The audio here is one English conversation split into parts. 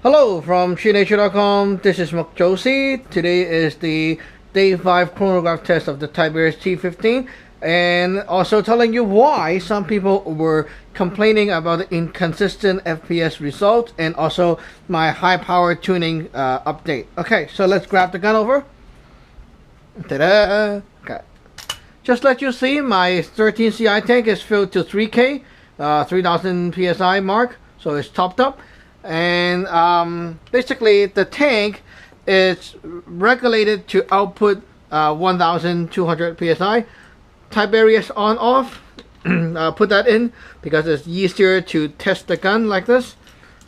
Hello from SheNature.com. This is Joules. Today is the day 5 chronograph test of the Tiberius T15, and also telling you why some people were complaining about the inconsistent FPS results and also my high power tuning update. Okay, so let's grab the gun over. Ta-da! Okay. Just let you see, my 13 CI tank is filled to 3K, 3000 PSI mark, so it's topped up. And basically the tank is regulated to output 1200 psi. Tiberius on off, put that in because it's easier to test the gun like this,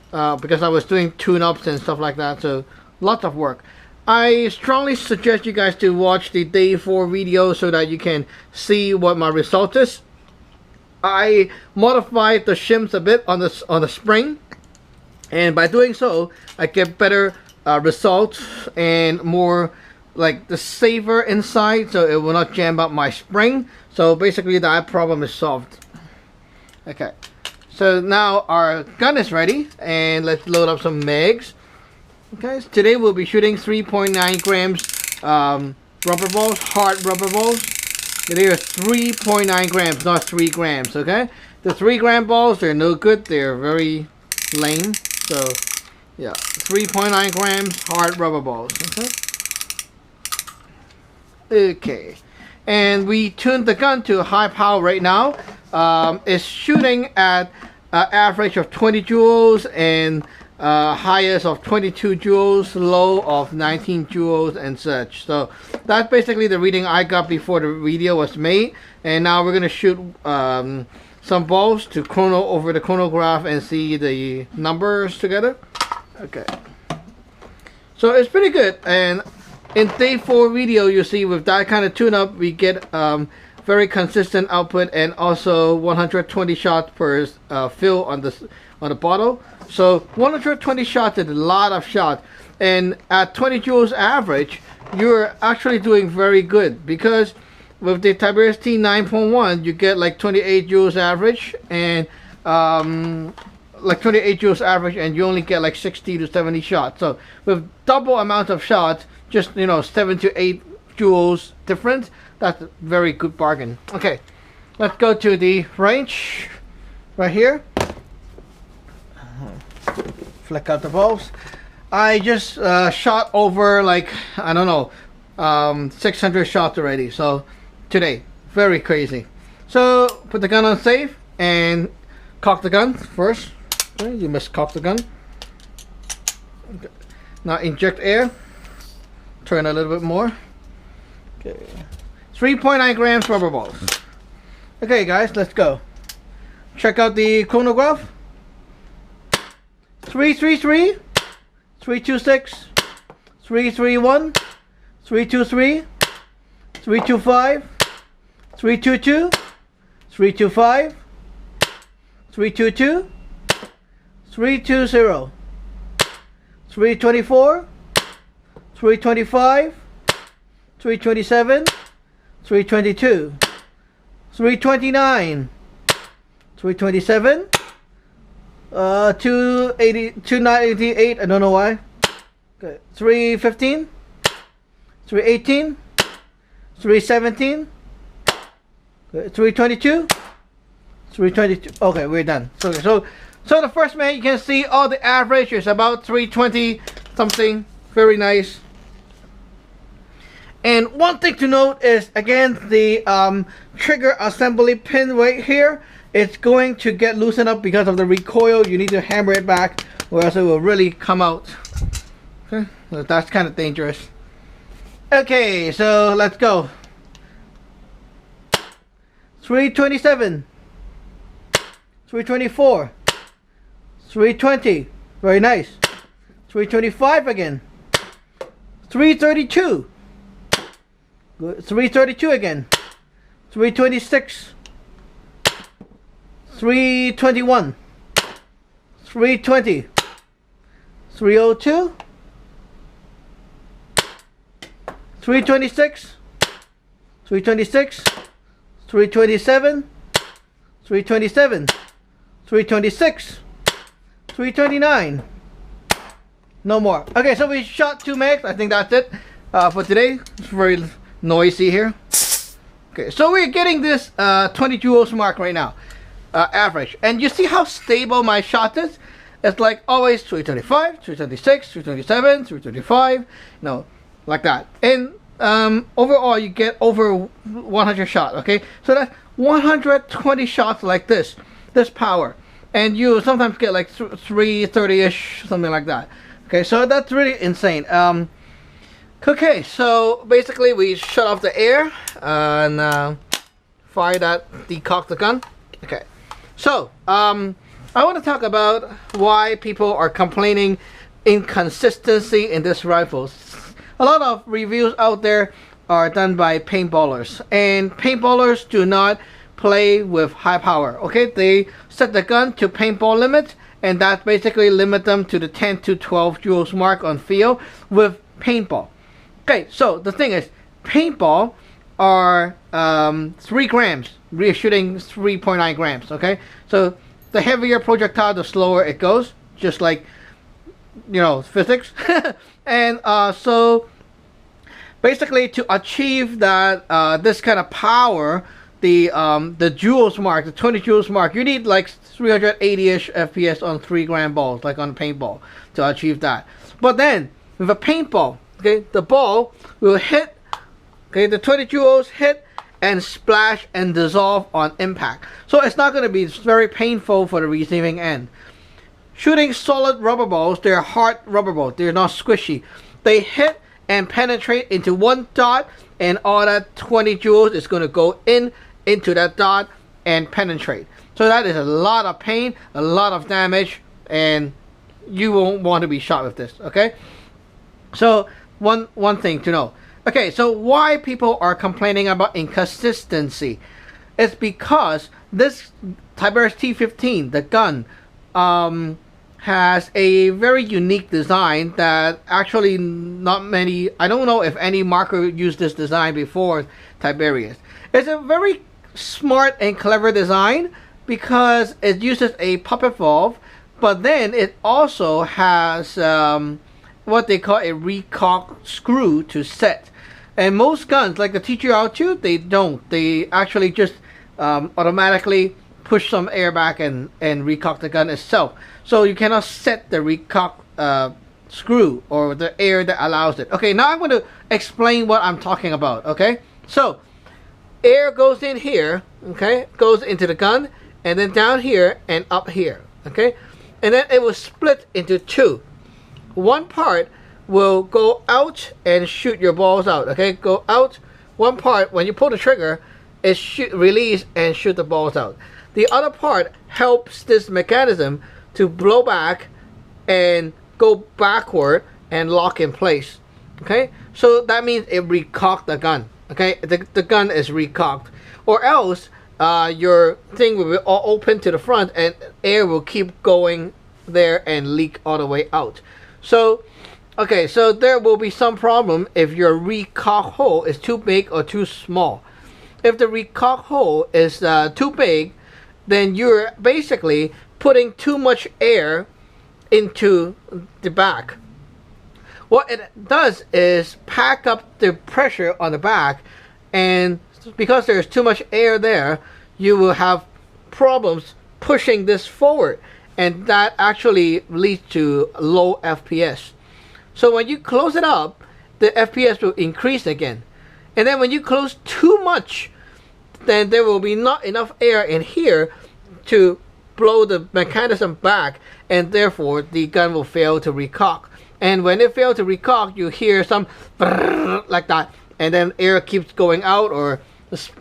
because I was doing tune-ups and stuff like that, so lots of work. I strongly suggest you guys to watch the day 4 video so that you can see what my result is. I modified the shims a bit on the spring, and by doing so I get better results and more like the safer inside, so it will not jam up my spring. So basically that problem is solved. Okay, so now our gun is ready, and let's load up some mags. Okay, so today we'll be shooting 3.9 grams rubber balls, hard rubber balls. They are 3.9 grams, not 3 grams. Okay, the 3 gram balls, they're no good, they're very lame. So yeah, 3.9 grams hard rubber balls. Okay, and we tuned the gun to high power right now. It's shooting at average of 20 joules and highest of 22 joules, low of 19 joules and such. So that's basically the reading I got before the video was made. And now we're gonna shoot some balls to chrono over the chronograph and see the numbers together. Okay, so it's pretty good. And in day 4 video, you see with that kind of tune-up we get very consistent output, and also 120 shots per fill on the bottle. So 120 shots is a lot of shots, and at 20 joules average you're actually doing very good, because with the Tiberius T 9.1 you get like 28 joules average, and like 28 joules average, and you only get like 60 to 70 shots. So with double amount of shots, just 7 to 8 joules difference, that's a very good bargain. Okay, let's go to the range right here. Flick out the balls. I just shot over like, I don't know, 600 shots already. So today, very crazy. So put the gun on safe and cock the gun first. Okay, you must cock the gun. Okay. Now inject air. Turn a little bit more. Okay. 3.9 grams rubber balls. Okay guys, let's go. Check out the chronograph. 333, 326, 331, 323, 325, 322, 325, 322, 320, 324, 325, 327, 322, 329, 327, 288, I don't know why. Okay, 315, 318, 317, 322, 322. Okay, we're done. So the first man, you can see all the average is about 320 something. Very nice. And one thing to note is, again, the trigger assembly pin right here, it's going to get loosened up because of the recoil. You need to hammer it back or else it will really come out. Okay, so that's kind of dangerous. Okay, so let's go. 327, 324, 320, very nice. 325 again. 332. Good. 332 again. 326. 321. 320. 302. 326. 326. 327. 327. 326. 329. no more. Okay, so we shot 2 megs. I think that's it for today. It's very noisy here. Okay, so we're getting this 20 joules mark right now, average. And you see how stable my shot is? It's like always 325, 326, 327, 325, like that. And overall you get over 100 shots, okay? So that's 120 shots like this power. And you sometimes get like 330-ish, something like that. Okay, so that's really insane. Okay, so basically we shut off the air and fire that, decock the gun. Okay, so I want to talk about why people are complaining inconsistency in this rifle. A lot of reviews out there are done by paintballers, and paintballers do not play with high power. Okay, they set the gun to paintball limit, and that basically limit them to the 10 to 12 joules mark on field with paintball. Okay, so the thing is, paintball are 3 grams. We're shooting 3.9 grams. Okay, so the heavier projectile, the slower it goes, just like physics. And so basically, to achieve that this kind of power, the joules mark, the 20 joules mark, you need like 380-ish FPS on 3 gram balls, like on paintball, to achieve that. But then with a paintball, okay, the ball will hit, okay, the 20 joules hit and splash and dissolve on impact. So it's not going to be very painful for the receiving end. Shooting solid rubber balls, they're hard rubber balls, they're not squishy. They hit and penetrate into one dot, and all that 20 joules is going to go into that dot and penetrate. So that is a lot of pain, a lot of damage, and you won't want to be shot with this. Okay, so one thing to know. Okay, so why people are complaining about inconsistency? It's because this Tiberius T15, the gun, has a very unique design that actually not many, I don't know if any marker used this design before Tiberius. It's a very smart and clever design because it uses a puppet valve, but then it also has what they call a recock screw to set. And most guns, like the TGR2, they don't. They actually just automatically push some air back and recock the gun itself. So you cannot set the recock screw or the air that allows it. Okay, now I'm going to explain what I'm talking about. Okay, so air goes in here, okay, goes into the gun, and then down here and up here. Okay, and then it will split into 2. One part will go out and shoot your balls out. Okay, go out. One part, when you pull the trigger, it release and shoot the balls out. The other part helps this mechanism to blow back and go backward and lock in place. Okay, so that means it recocked the gun. Okay, the gun is recocked, or else your thing will be all open to the front and air will keep going there and leak all the way out. So okay, so there will be some problem if your recock hole is too big or too small. If the recock hole is too big, then you're basically putting too much air into the back. What it does is pack up the pressure on the back, and because there's too much air there, you will have problems pushing this forward, and that actually leads to low FPS. So when you close it up, the FPS will increase again. And then when you close too much, then there will be not enough air in here to blow the mechanism back, and therefore the gun will fail to recock. And when it fails to recock, you hear some like that, and then air keeps going out, or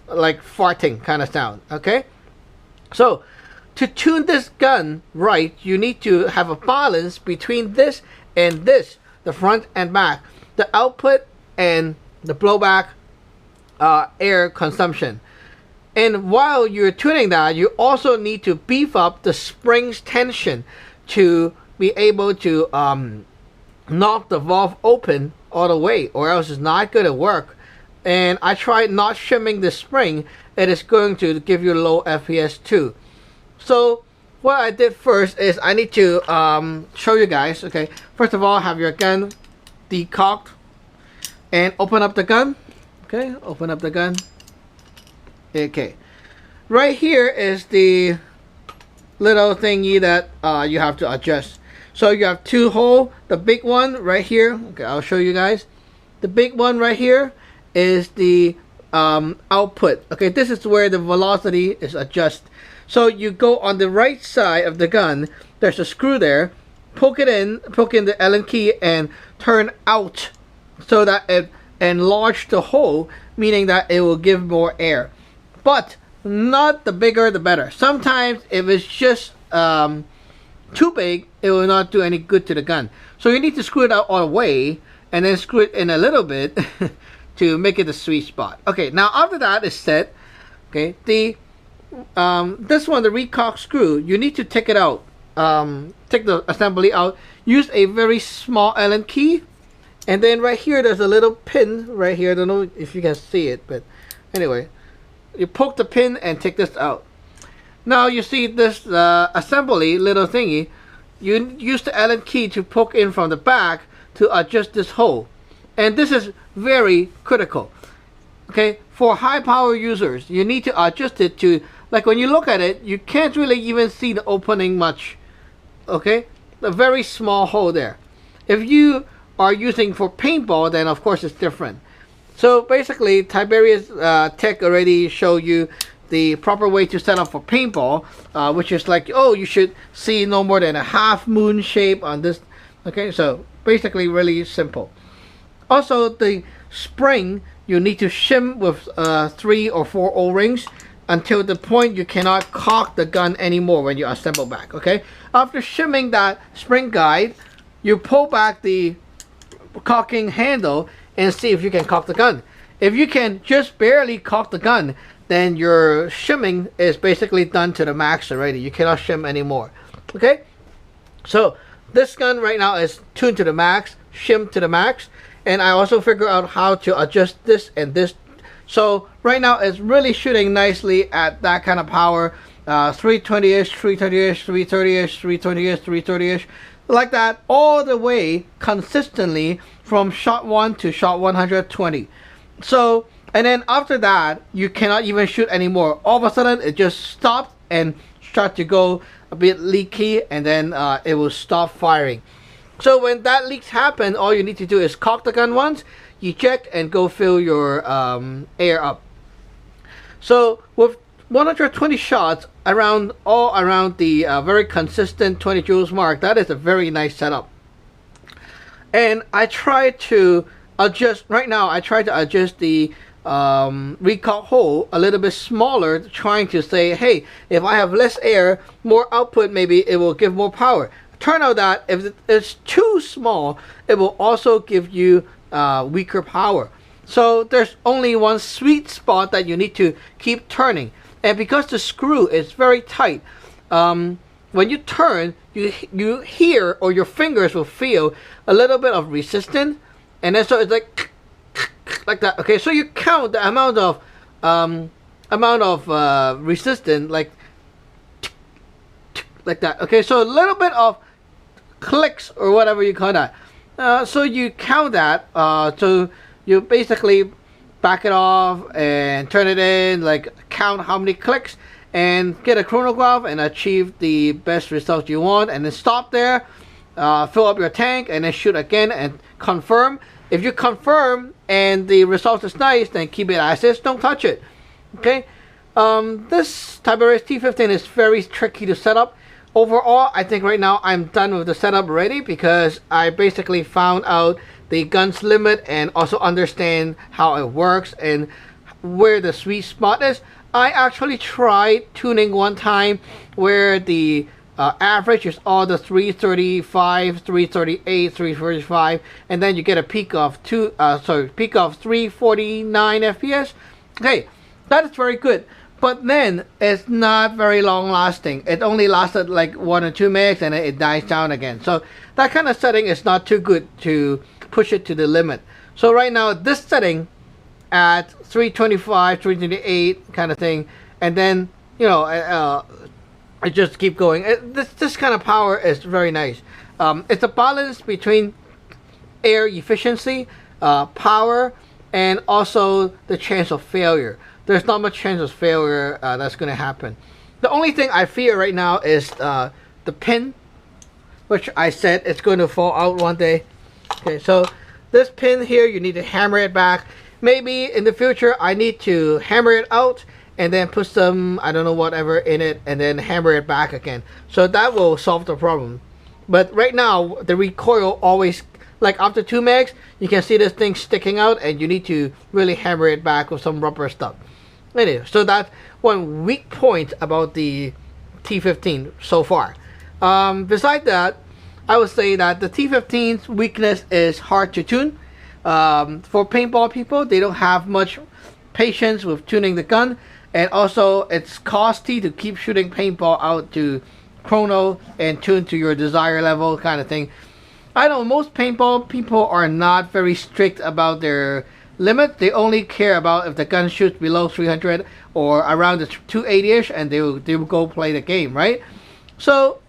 like farting kind of sound. Okay, so to tune this gun right, you need to have a balance between this and this, the front and back, the output and the blowback air consumption. And while you're tuning that, you also need to beef up the spring's tension to be able to knock the valve open all the way, or else it's not going to work. And I tried not shimming the spring, it is going to give you low FPS too. So what I did first is I need to show you guys. Okay, first of all, have your gun decocked and open up the gun. Okay, open up the gun. Okay, right here is the little thingy that you have to adjust. So you have two holes. The big one right here. Okay, I'll show you guys. The big one right here is the output. Okay, this is where the velocity is adjusted. So you go on the right side of the gun. There's a screw there. Poke in the Allen key and turn out so that it enlarge the hole, meaning that it will give more air. But not the bigger the better. Sometimes if it's just too big, it will not do any good to the gun. So you need to screw it out all the way and then screw it in a little bit to make it the sweet spot. Okay, now after that is set, okay, the this one, the recock screw, you need to take it out, take the assembly out, use a very small Allen key, and then right here there's a little pin right here. I don't know if you can see it, but anyway, you poke the pin and take this out. Now you see this assembly little thingy, you use the Allen key to poke in from the back to adjust this hole, and this is very critical. Okay, for high power users, you need to adjust it to, like when you look at it, you can't really even see the opening much. Okay, a very small hole there. If you are using for paintball, then of course it's different. So basically, Tiberius Tech already showed you the proper way to set up for paintball, which is like, oh, you should see no more than a half moon shape on this. Okay, so basically really simple. Also, the spring, you need to shim with 3 or 4 O-rings until the point you cannot cock the gun anymore when you assemble back. Okay, after shimming that spring guide, you pull back the cocking handle and see if you can cock the gun. If you can just barely cock the gun, then your shimming is basically done to the max already. You cannot shim anymore. Okay, so this gun right now is tuned to the max, shim to the max, and I also figure out how to adjust this and this. So right now it's really shooting nicely at that kind of power, 320-ish, 330-ish, 330-ish, 320-ish, 330-ish, like that, all the way consistently from shot 1 to shot 120. So, and then after that, you cannot even shoot anymore. All of a sudden, it just stopped and start to go a bit leaky, and then it will stop firing. So when that leaks happen, all you need to do is cock the gun once, eject, and go fill your air up. So with 120 shots around, all around the very consistent 20 joules mark, that is a very nice setup. And I try to adjust, right now I try to adjust the recock hole a little bit smaller, trying to say, hey, if I have less air, more output, maybe it will give more power. Turn out that if it's too small, it will also give you weaker power. So there's only one sweet spot that you need to keep turning, and because the screw is very tight, when you turn, you hear, or your fingers will feel a little bit of resistance, and then so it's like that. Okay, so you count the amount of resistance, like that. Okay, so a little bit of clicks or whatever you call that. So you count that. So you basically back it off and turn it in, like count how many clicks, and get a chronograph and achieve the best results you want, and then stop there, fill up your tank, and then shoot again and confirm. If you confirm and the result is nice, then keep it as is, don't touch it. Okay, this Tiberius T15 is very tricky to set up. Overall, I think right now I'm done with the setup already, because I basically found out the gun's limit and also understand how it works and where the sweet spot is. I actually tried tuning one time where the average is all the 335, 338, 345, and then you get a peak of 349 FPS. Okay, that is very good, but then it's not very long lasting. It only lasted like 1 or 2 minutes and then it dies down again. So that kind of setting is not too good to push it to the limit. So right now this setting at 325, 328 kind of thing, and then, you know, I just keep going. This kind of power is very nice. It's a balance between air efficiency, power, and also the chance of failure. There's not much chance of failure that's going to happen. The only thing I fear right now is the pin, which I said it's going to fall out one day. Okay, so this pin here, you need to hammer it back. Maybe in the future I need to hammer it out and then put some, I don't know, whatever in it, and then hammer it back again. So that will solve the problem. But right now, the recoil always, like after 2 megs, you can see this thing sticking out, and you need to really hammer it back with some rubber stuff. Anyway, so that's one weak point about the T15 so far. Besides that, I would say that the T15's weakness is hard to tune. For paintball people, they don't have much patience with tuning the gun. And also, it's costly to keep shooting paintball out to chrono and tune to your desired level kind of thing. I know most paintball people are not very strict about their limit. They only care about if the gun shoots below 300 or around the 280-ish, and they will go play the game, right? So,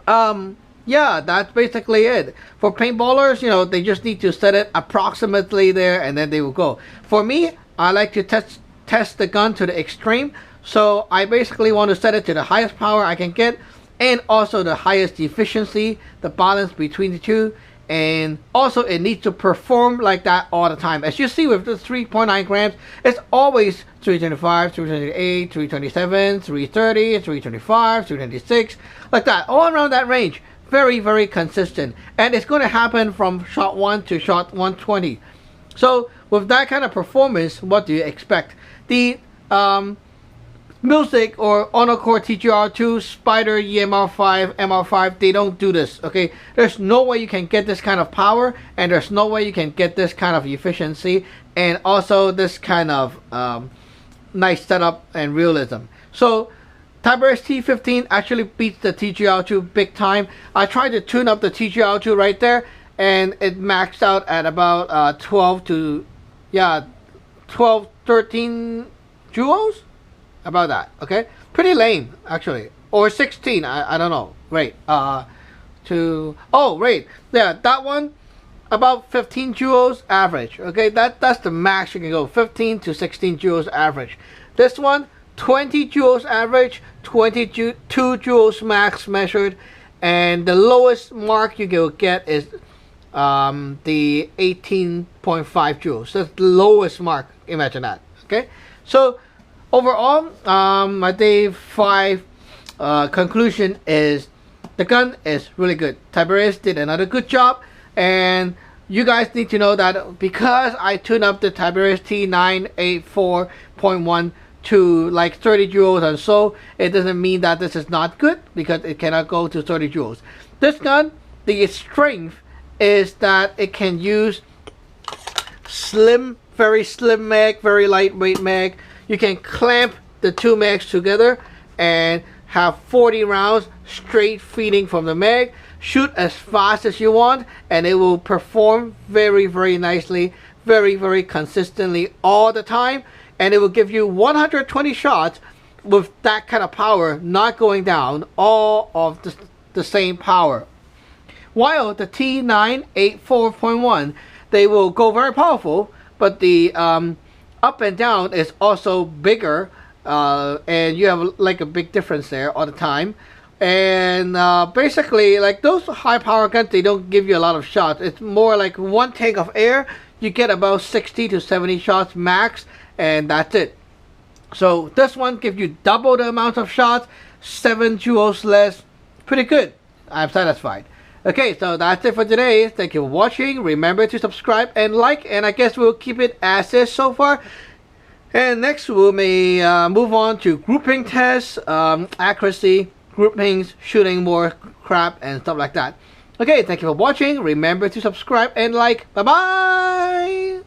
yeah, that's basically it. For paintballers, you know, they just need to set it approximately there, and then they will go. For me, I like to test the gun to the extreme, so I basically want to set it to the highest power I can get, and also the highest efficiency, the balance between the two, and also it needs to perform like that all the time. As you see with the 3.9 grams, it's always 325, 328, 327, 330, 325, 326, like that, all around that range. Very, very consistent, and it's going to happen from shot 1 to shot 120. So with that kind of performance, what do you expect? The Music or Honor Core TGR2, Spider, EMR5, MR5, they don't do this, okay? There's no way you can get this kind of power, and there's no way you can get this kind of efficiency, and also this kind of nice setup and realism. So Tiberius T15 actually beats the TGR2 big time. I tried to tune up the TGR2 right there, and it maxed out at about 12, 13 joules, about that. Okay, pretty lame actually, or 16. I don't know. Right. Yeah, that one about 15 joules average. Okay, that's the max you can go, 15 to 16 joules average. This one 20 joules average, 22 joules max measured, and the lowest mark you can get is the 18.5 joules. That's the lowest mark. Imagine that. Okay, so overall, my day 5 conclusion is the gun is really good. Tiberius did another good job, and you guys need to know that because I tuned up the Tiberius T984.1 to like 30 joules and so, it doesn't mean that this is not good, because it cannot go to 30 joules. This gun, the strength is that it can use slim, very slim mag, very lightweight mag. You can clamp the 2 mags together and have 40 rounds straight feeding from the mag. Shoot as fast as you want, and it will perform very, very nicely, very, very consistently all the time. And it will give you 120 shots with that kind of power, not going down, all of the same power. While the T984.1, they will go very powerful, but the up and down is also bigger, and you have like a big difference there all the time. And basically, like those high power guns, they don't give you a lot of shots. It's more like one tank of air, you get about 60 to 70 shots max, and that's it. So this one gives you double the amount of shots, 7 joules less. Pretty good. I'm satisfied. Okay, so that's it for today. Thank you for watching. Remember to subscribe and like, and I guess we'll keep it as is so far. And next we may move on to grouping tests, accuracy, groupings, shooting more crap and stuff like that. Okay, thank you for watching. Remember to subscribe and like. Bye bye.